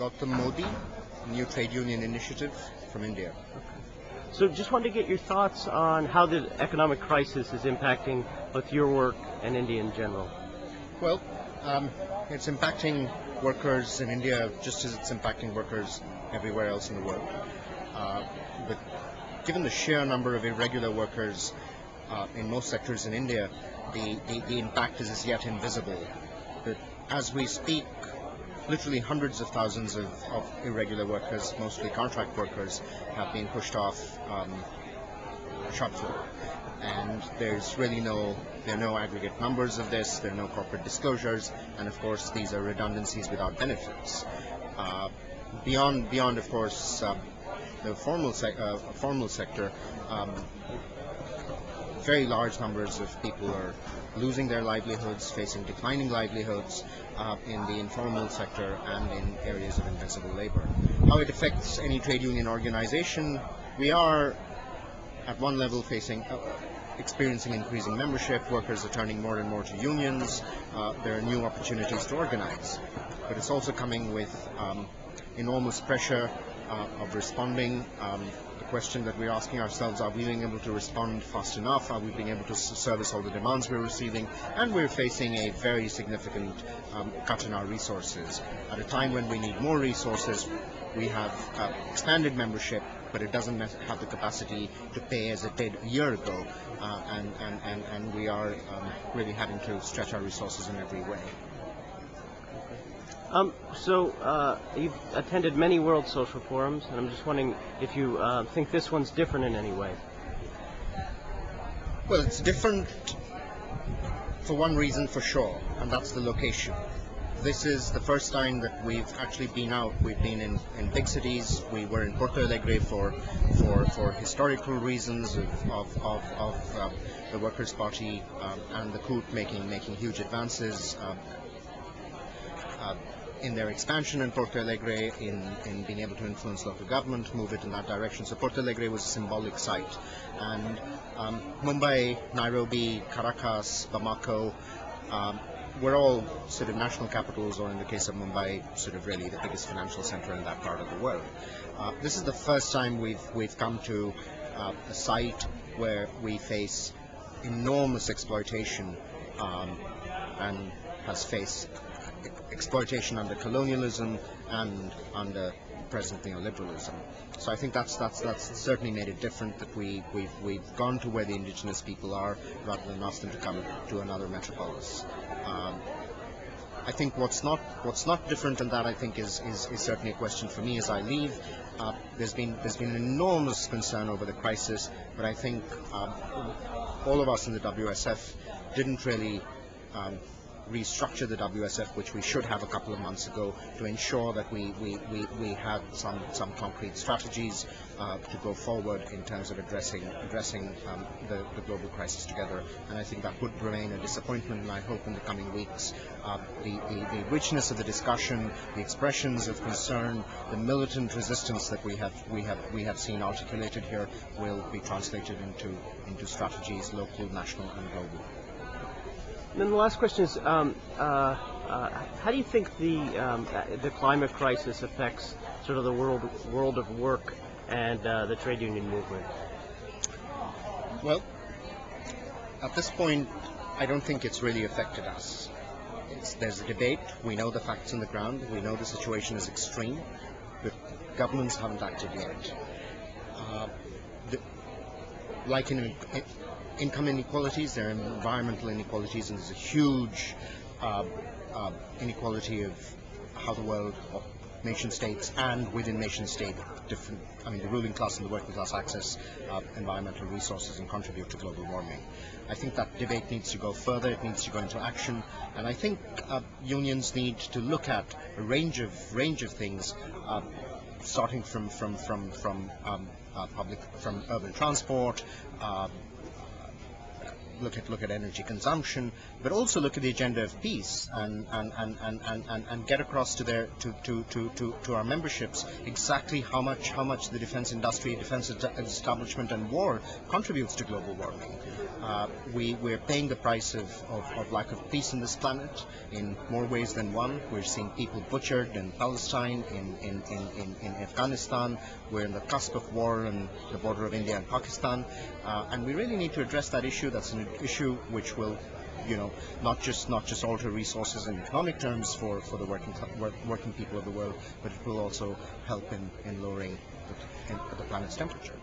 Gautam Mody, New Trade Union Initiative from India. So just wanted to get your thoughts on how the economic crisis is impacting both your work and India in general. Well, it's impacting workers in India just as it's impacting workers everywhere else in the world. But given the sheer number of irregular workers in most sectors in India, the impact is as yet invisible. But as we speak, literally hundreds of thousands of irregular workers, mostly contract workers, have been pushed off the shop floor. And there's really there are no aggregate numbers of this, there are no corporate disclosures, and of course these are redundancies without benefits. Beyond of course, the formal sector, very large numbers of people are losing their livelihoods, facing declining livelihoods in the informal sector and in areas of invisible labor. How it affects any trade union organization, we are at one level experiencing increasing membership. Workers are turning more and more to unions. There are new opportunities to organize, but it's also coming with enormous pressure of responding. The question that we're asking ourselves, are we being able to respond fast enough? Are we being able to service all the demands we're receiving? And we're facing a very significant cut in our resources. At a time when we need more resources, we have expanded membership, but it doesn't have the capacity to pay as it did a year ago, and we are really having to stretch our resources in every way. You've attended many World Social Forums, and I'm just wondering if you think this one's different in any way. Well, it's different for one reason for sure, and that's the location. This is the first time that we've actually been out. We've been in big cities. We were in Porto Alegre for historical reasons of the Workers' Party and the CUT making huge advances in their expansion in Porto Alegre, in being able to influence local government, move it in that direction. So Porto Alegre was a symbolic site. And Mumbai, Nairobi, Caracas, Bamako, we're all sort of national capitals, or in the case of Mumbai, sort of really the biggest financial center in that part of the world. This is the first time we've come to a site where we face enormous exploitation and has faced exploitation under colonialism and under present neoliberalism. So I think that's certainly made it different, that we've gone to where the indigenous people are rather than ask them to come to another metropolis. I think what's not different in that, I think, is certainly a question for me as I leave. There's been an enormous concern over the crisis, but I think all of us in the WSF didn't really restructure the WSF, which we should have a couple of months ago, to ensure that we had some concrete strategies to go forward in terms of addressing the global crisis together. And I think that would remain a disappointment, and I hope in the coming weeks the richness of the discussion, the expressions of concern, the militant resistance that we have seen articulated here will be translated into strategies, local, national and global. And then the last question is, how do you think the climate crisis affects sort of the world of work and the trade union movement? Well, at this point, I don't think it's really affected us. There's a debate. We know the facts on the ground. We know the situation is extreme, but governments haven't acted yet. Like in income inequalities, there are environmental inequalities, and there's a huge inequality of how the world, or nation states, and within nation state, the ruling class and the working class access environmental resources and contribute to global warming. I think that debate needs to go further. It needs to go into action, and I think unions need to look at a range of things, starting from urban transport, look at energy consumption, but also look at the agenda of peace and get across to our memberships exactly how much the defense industry, defense establishment, and war contributes to global warming. We're paying the price of lack of peace on this planet in more ways than one. We're seeing people butchered in Palestine, in Afghanistan. We're in the cusp of war on the border of India and Pakistan, and we really need to address that issue. That's an issue which will, not just alter resources in economic terms for the working people of the world, but it will also help in lowering the planet's temperature.